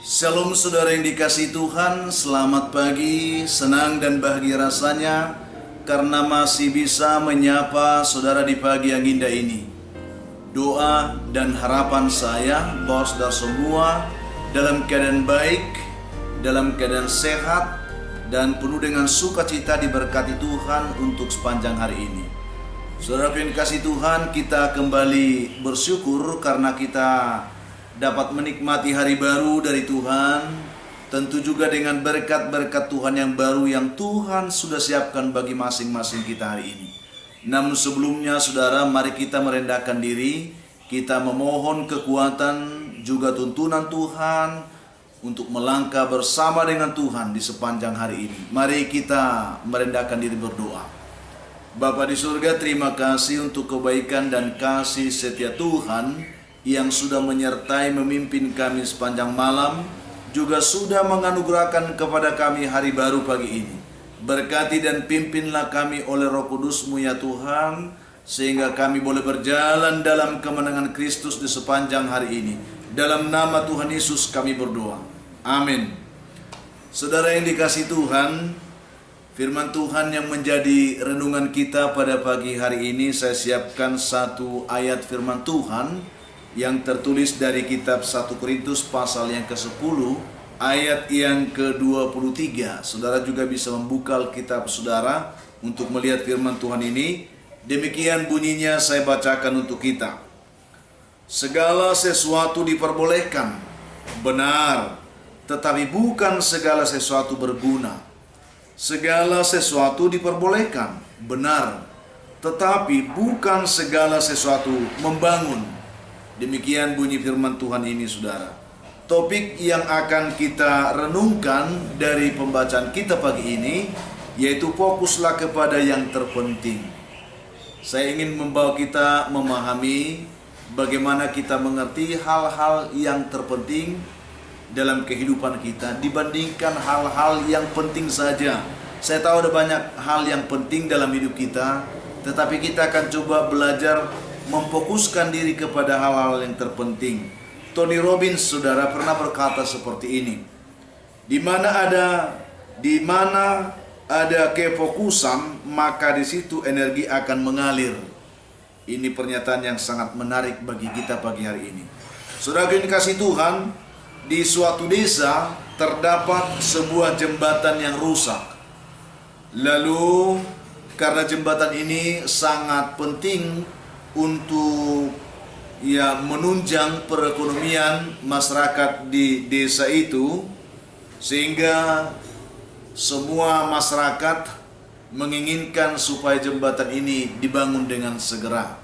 Shalom saudara yang dikasihi Tuhan, selamat pagi, senang dan bahagia rasanya karena masih bisa menyapa saudara di pagi yang indah ini. Doa dan harapan saya bahwa saudara semua dalam keadaan baik, dalam keadaan sehat, dan penuh dengan sukacita diberkati Tuhan untuk sepanjang hari ini. Saudara yang dikasihi Tuhan, kita kembali bersyukur karena kita dapat menikmati hari baru dari Tuhan, tentu juga dengan berkat-berkat Tuhan yang baru yang Tuhan sudah siapkan bagi masing-masing kita hari ini. Namun sebelumnya saudara, mari kita merendahkan diri, kita memohon kekuatan juga tuntunan Tuhan untuk melangkah bersama dengan Tuhan di sepanjang hari ini. Mari kita merendahkan diri berdoa. Bapa di surga, terima kasih untuk kebaikan dan kasih setia Tuhan yang sudah menyertai memimpin kami sepanjang malam, juga sudah menganugerahkan kepada kami hari baru pagi ini. Berkati dan pimpinlah kami oleh Roh Kudus-Mu ya Tuhan, sehingga kami boleh berjalan dalam kemenangan Kristus di sepanjang hari ini. Dalam nama Tuhan Yesus kami berdoa. Amin. Saudara yang dikasihi Tuhan, firman Tuhan yang menjadi renungan kita pada pagi hari ini, saya siapkan satu ayat firman Tuhan yang tertulis dari kitab 1 Korintus pasal yang ke-10 ayat yang ke-23. Saudara juga bisa membuka Alkitab saudara untuk melihat firman Tuhan ini. Demikian bunyinya, saya bacakan untuk kita. Segala sesuatu diperbolehkan, benar, tetapi bukan segala sesuatu berguna. Segala sesuatu diperbolehkan, benar, tetapi bukan segala sesuatu membangun. Demikian bunyi firman Tuhan ini saudara. Topik yang akan kita renungkan dari pembacaan kita pagi ini yaitu fokuslah kepada yang terpenting. Saya ingin membawa kita memahami bagaimana kita mengerti hal-hal yang terpenting dalam kehidupan kita dibandingkan hal-hal yang penting saja. Saya tahu ada banyak hal yang penting dalam hidup kita, tetapi kita akan coba belajar memfokuskan diri kepada hal-hal yang terpenting. Tony Robbins saudara pernah berkata seperti ini. Di mana ada kefokusan, maka di situ energi akan mengalir. Ini pernyataan yang sangat menarik bagi kita pagi hari ini. Saudara yang dikasihi Tuhan, di suatu desa terdapat sebuah jembatan yang rusak. Lalu karena jembatan ini sangat penting untuk menunjang perekonomian masyarakat di desa itu, sehingga semua masyarakat menginginkan supaya jembatan ini dibangun dengan segera.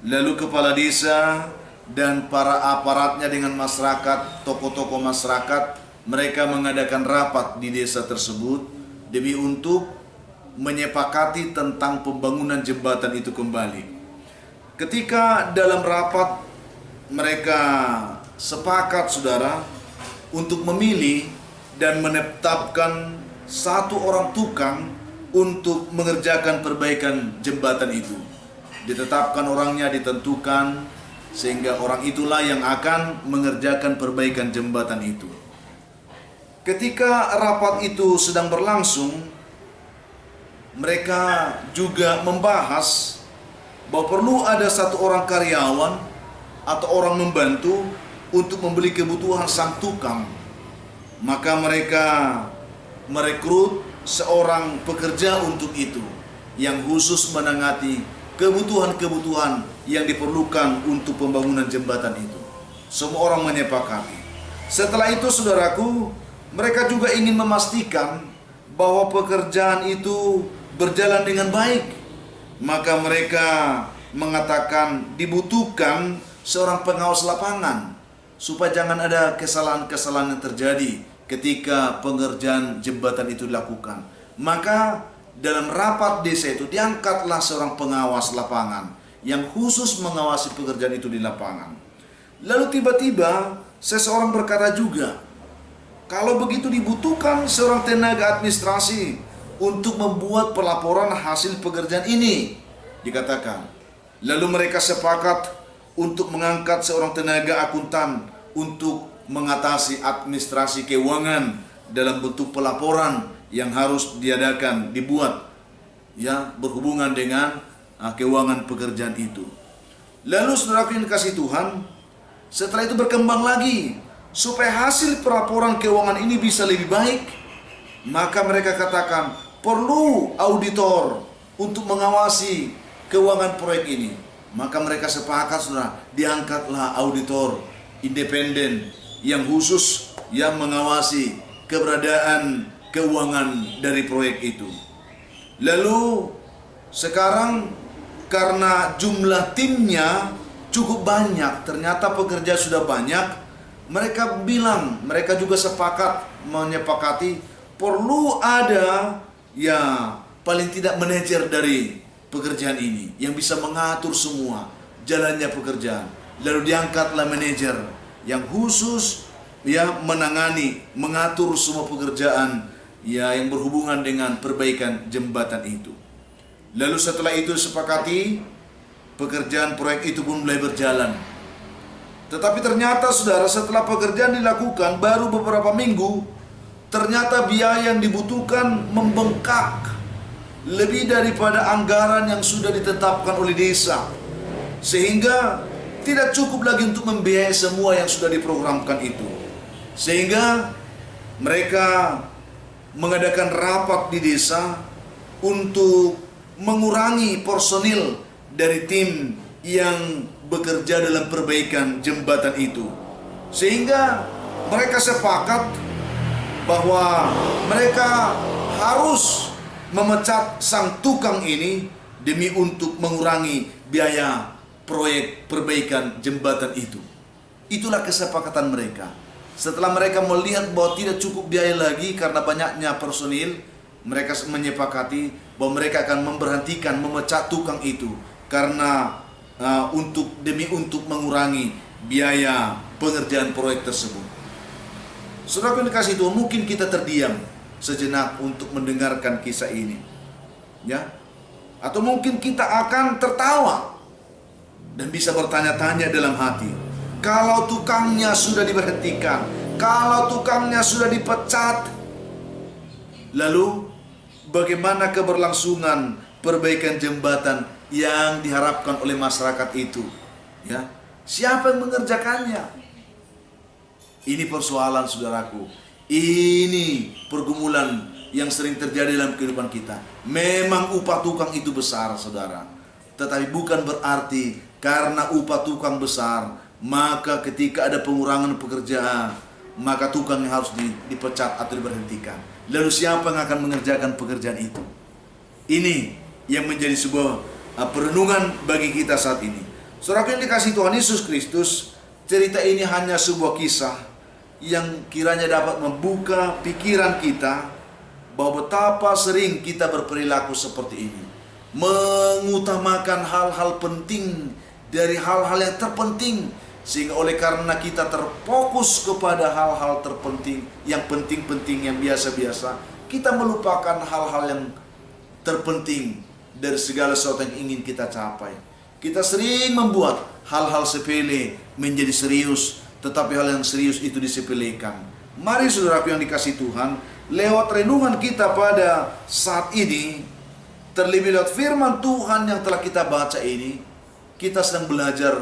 Lalu kepala desa dan para aparatnya dengan masyarakat, tokoh-tokoh masyarakat, mereka mengadakan rapat di desa tersebut demi untuk menyepakati tentang pembangunan jembatan itu kembali. Ketika dalam rapat mereka sepakat saudara untuk memilih dan menetapkan satu orang tukang untuk mengerjakan perbaikan jembatan itu. Ditetapkan orangnya, ditentukan, sehingga orang itulah yang akan mengerjakan perbaikan jembatan itu. Ketika rapat itu sedang berlangsung, mereka juga membahas bahwa perlu ada satu orang karyawan atau orang membantu untuk membeli kebutuhan sang tukang. Maka mereka merekrut seorang pekerja untuk itu, yang khusus menangani kebutuhan-kebutuhan yang diperlukan untuk pembangunan jembatan itu. Semua orang menyepakati. Setelah itu saudaraku, mereka juga ingin memastikan bahwa pekerjaan itu berjalan dengan baik. Maka mereka mengatakan dibutuhkan seorang pengawas lapangan supaya jangan ada kesalahan-kesalahan yang terjadi ketika pengerjaan jembatan itu dilakukan. Maka dalam rapat desa itu diangkatlah seorang pengawas lapangan yang khusus mengawasi pekerjaan itu di lapangan. Lalu tiba-tiba seseorang berkata juga, kalau begitu dibutuhkan seorang tenaga administrasi untuk membuat pelaporan hasil pekerjaan ini, dikatakan. Lalu mereka sepakat untuk mengangkat seorang tenaga akuntan untuk mengatasi administrasi keuangan dalam bentuk pelaporan yang harus dibuat ya berhubungan dengan keuangan pekerjaan itu. Lalu saudaraku yang dikasihi Tuhan, setelah itu berkembang lagi supaya hasil pelaporan keuangan ini bisa lebih baik, maka mereka katakan perlu auditor untuk mengawasi keuangan proyek ini. Maka mereka sepakat, saudara, diangkatlah auditor independen yang khusus yang mengawasi keberadaan keuangan dari proyek itu. Lalu sekarang karena jumlah timnya cukup banyak, ternyata pekerja sudah banyak, mereka juga menyepakati perlu ada ya paling tidak manajer dari pekerjaan ini yang bisa mengatur semua jalannya pekerjaan. Lalu diangkatlah manajer yang khusus ya mengatur semua pekerjaan ya yang berhubungan dengan perbaikan jembatan itu. Lalu setelah itu sepakati, pekerjaan proyek itu pun mulai berjalan. Tetapi ternyata saudara, setelah pekerjaan dilakukan baru beberapa minggu, ternyata biaya yang dibutuhkan membengkak lebih daripada anggaran yang sudah ditetapkan oleh desa, sehingga tidak cukup lagi untuk membiayai semua yang sudah diprogramkan itu. Sehingga mereka mengadakan rapat di desa untuk mengurangi personil dari tim yang bekerja dalam perbaikan jembatan itu. Sehingga mereka sepakat bahwa mereka harus memecat sang tukang ini demi untuk mengurangi biaya proyek perbaikan jembatan itu. Itulah kesepakatan mereka. Setelah mereka melihat bahwa tidak cukup biaya lagi karena banyaknya personil, mereka menyepakati bahwa mereka akan memberhentikan memecat tukang itu karena demi untuk mengurangi biaya pengerjaan proyek tersebut. Saudara yang dikasihi Tuhan, mungkin kita terdiam sejenak untuk mendengarkan kisah ini, ya, atau mungkin kita akan tertawa dan bisa bertanya-tanya dalam hati, kalau tukangnya sudah diberhentikan, kalau tukangnya sudah dipecat, lalu bagaimana keberlangsungan perbaikan jembatan yang diharapkan oleh masyarakat itu? Ya, siapa yang mengerjakannya? Ini persoalan, saudaraku. Ini pergumulan yang sering terjadi dalam kehidupan kita. Memang upah tukang itu besar, saudara. Tetapi bukan berarti karena upah tukang besar, maka ketika ada pengurangan pekerjaan, maka tukang yang harus dipecat atau diberhentikan. Lalu siapa yang akan mengerjakan pekerjaan itu? Ini yang menjadi sebuah perenungan bagi kita saat ini. Saudara yang dikasihi Tuhan Yesus Kristus, cerita ini hanya sebuah kisah yang kiranya dapat membuka pikiran kita bahwa betapa sering kita berperilaku seperti ini, mengutamakan hal-hal penting dari hal-hal yang terpenting, sehingga oleh karena kita terfokus kepada hal-hal terpenting, yang penting-penting, yang biasa-biasa, kita melupakan hal-hal yang terpenting dari segala sesuatu yang ingin kita capai. Kita sering membuat hal-hal sepele menjadi serius, tetapi hal yang serius itu disepelekan. Mari saudaraku yang dikasihi Tuhan, lewat renungan kita pada saat ini, terlebih lewat firman Tuhan yang telah kita baca ini, kita sedang belajar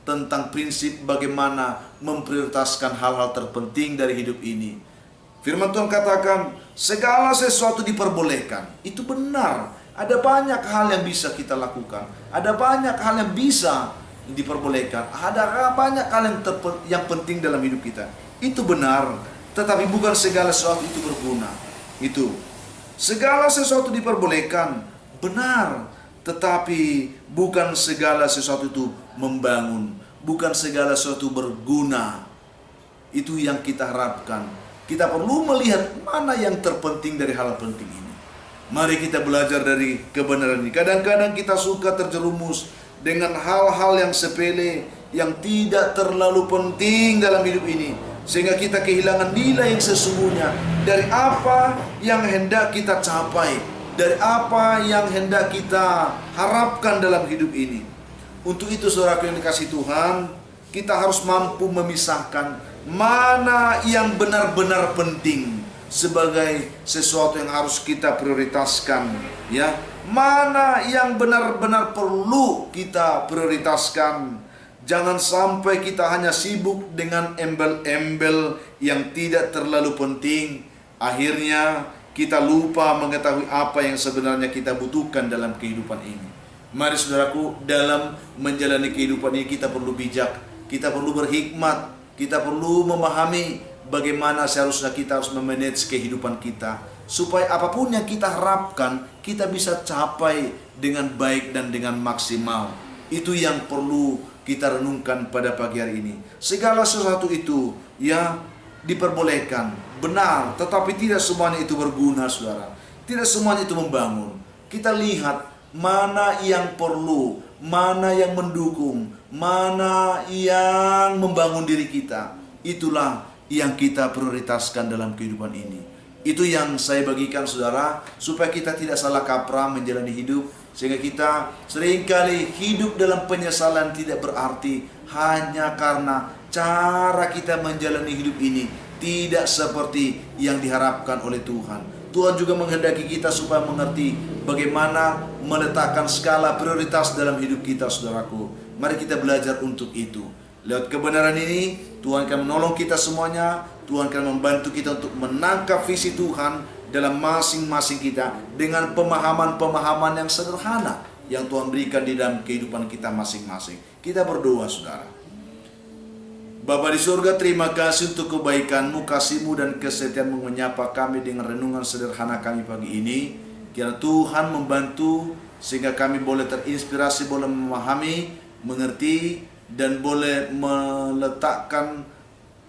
tentang prinsip bagaimana memprioritaskan hal-hal terpenting dari hidup ini. Firman Tuhan katakan, segala sesuatu diperbolehkan. Itu benar. Ada banyak hal yang bisa kita lakukan. Ada banyak hal yang bisa diperbolehkan. Ada banyak hal yang penting dalam hidup kita. Itu benar. Tetapi bukan segala sesuatu itu berguna. Itu. Segala sesuatu diperbolehkan. Benar. Tetapi bukan segala sesuatu itu membangun. Bukan segala sesuatu berguna. Itu yang kita harapkan. Kita perlu melihat mana yang terpenting dari hal penting ini. Mari kita belajar dari kebenaran ini. Kadang-kadang kita suka terjerumus dengan hal-hal yang sepele, yang tidak terlalu penting dalam hidup ini, sehingga kita kehilangan nilai yang sesungguhnya dari apa yang hendak kita capai, dari apa yang hendak kita harapkan dalam hidup ini. Untuk itu saudaraku yang dikasihi Tuhan, kita harus mampu memisahkan mana yang benar-benar penting sebagai sesuatu yang harus kita prioritaskan, ya. Mana yang benar-benar perlu kita prioritaskan. Jangan sampai kita hanya sibuk dengan embel-embel yang tidak terlalu penting. Akhirnya kita lupa mengetahui apa yang sebenarnya kita butuhkan dalam kehidupan ini. Mari saudaraku, dalam menjalani kehidupan ini kita perlu bijak, kita perlu berhikmat, kita perlu memahami bagaimana seharusnya kita harus memanage kehidupan kita, supaya apapun yang kita harapkan kita bisa capai dengan baik dan dengan maksimal. Itu yang perlu kita renungkan pada pagi hari ini. Segala sesuatu itu ya diperbolehkan, benar, tetapi tidak semuanya itu berguna, saudara. Tidak semuanya itu membangun. Kita lihat mana yang perlu, mana yang mendukung, mana yang membangun diri kita. Itulah yang kita prioritaskan dalam kehidupan ini. Itu yang saya bagikan, saudara, supaya kita tidak salah kaprah menjalani hidup, sehingga kita seringkali hidup dalam penyesalan tidak berarti hanya karena cara kita menjalani hidup ini tidak seperti yang diharapkan oleh Tuhan. Tuhan juga menghendaki kita supaya mengerti bagaimana meletakkan skala prioritas dalam hidup kita, saudaraku. Mari kita belajar untuk itu. Lewat kebenaran ini, Tuhan akan menolong kita semuanya. Tuhan akan membantu kita untuk menangkap visi Tuhan dalam masing-masing kita dengan pemahaman-pemahaman yang sederhana yang Tuhan berikan di dalam kehidupan kita masing-masing. Kita berdoa, saudara. Bapa di surga, terima kasih untuk kebaikan-Mu, kasih-Mu, dan kesetiaan-Mu menyapa kami dengan renungan sederhana kami pagi ini. Kiranya Tuhan membantu sehingga kami boleh terinspirasi, boleh memahami, mengerti, dan boleh meletakkan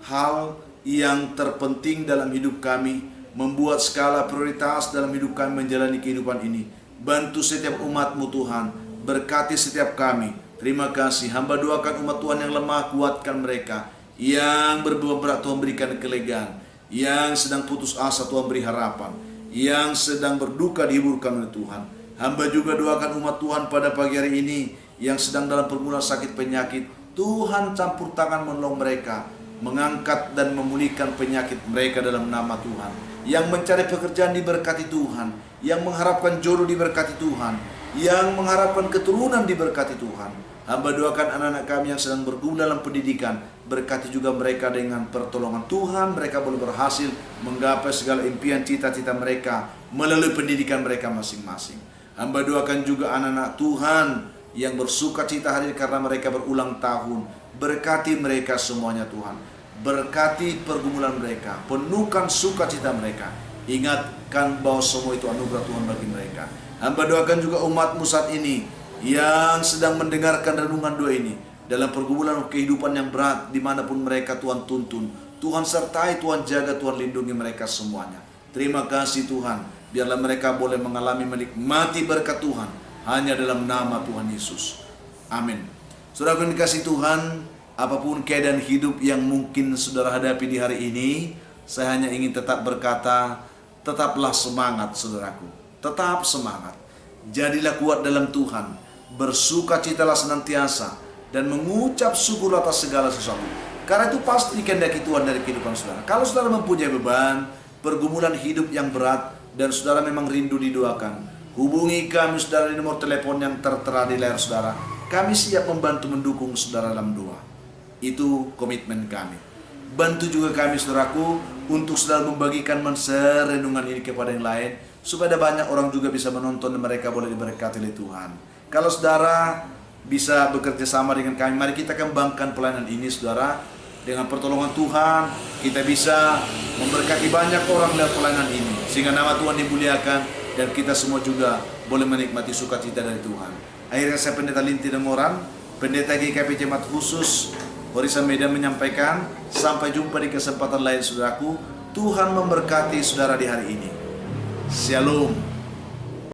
hal yang terpenting dalam hidup kami, membuat skala prioritas dalam hidup kami menjalani kehidupan ini. Bantu setiap umat-Mu Tuhan, berkati setiap kami. Terima kasih, hamba doakan umat Tuhan yang lemah, kuatkan mereka. Yang berbeban berat, Tuhan berikan kelegaan. Yang sedang putus asa, Tuhan beri harapan. Yang sedang berduka, dihiburkan oleh Tuhan. Hamba juga doakan umat Tuhan pada pagi hari ini yang sedang dalam pergumulan sakit penyakit. Tuhan campur tangan menolong mereka, mengangkat dan memulihkan penyakit mereka dalam nama Tuhan. Yang mencari pekerjaan diberkati Tuhan, yang mengharapkan jodoh diberkati Tuhan, yang mengharapkan keturunan diberkati Tuhan. Hamba doakan anak-anak kami yang sedang bergumul dalam pendidikan, berkati juga mereka dengan pertolongan Tuhan. Mereka boleh berhasil menggapai segala impian cita-cita mereka melalui pendidikan mereka masing-masing. Hamba doakan juga anak-anak Tuhan yang bersuka cita hari ini karena mereka berulang tahun. Berkati mereka semuanya Tuhan. Berkati pergumulan mereka, penuhkan sukacita mereka. Ingatkan bahwa semua itu anugerah Tuhan bagi mereka. Hamba doakan juga umat-Mu saat ini yang sedang mendengarkan renungan doa ini dalam pergumulan kehidupan yang berat, dimanapun mereka Tuhan tuntun. Tuhan sertai, Tuhan jaga, Tuhan lindungi mereka semuanya. Terima kasih Tuhan. Biarlah mereka boleh mengalami menikmati berkat Tuhan hanya dalam nama Tuhan Yesus. Amin. Saudara yang dikasihi Tuhan, apapun keadaan hidup yang mungkin saudara hadapi di hari ini, saya hanya ingin tetap berkata, tetaplah semangat saudaraku. Tetap semangat. Jadilah kuat dalam Tuhan. Bersukacitalah senantiasa dan mengucap syukur atas segala sesuatu. Karena itu pasti kehendaki Tuhan dari kehidupan saudara. Kalau saudara mempunyai beban, pergumulan hidup yang berat, dan saudara memang rindu didoakan, hubungi kami saudara di nomor telepon yang tertera di layar saudara. Kami siap membantu mendukung saudara dalam doa. Itu komitmen kami. Bantu juga kami saudaraku untuk saudara membagikan renungan ini kepada yang lain, supaya ada banyak orang juga bisa menonton dan mereka boleh diberkati oleh Tuhan. Kalau saudara bisa bekerja sama dengan kami, mari kita kembangkan pelayanan ini saudara. Dengan pertolongan Tuhan, kita bisa memberkati banyak orang dalam pelayanan ini, sehingga nama Tuhan dimuliakan dan kita semua juga boleh menikmati sukacita dari Tuhan. Akhirnya saya Pendeta Linti Demoran, Pendeta GKP Jemaat Khusus Horisan Medan menyampaikan, sampai jumpa di kesempatan lain saudaraku. Tuhan memberkati saudara di hari ini. Shalom.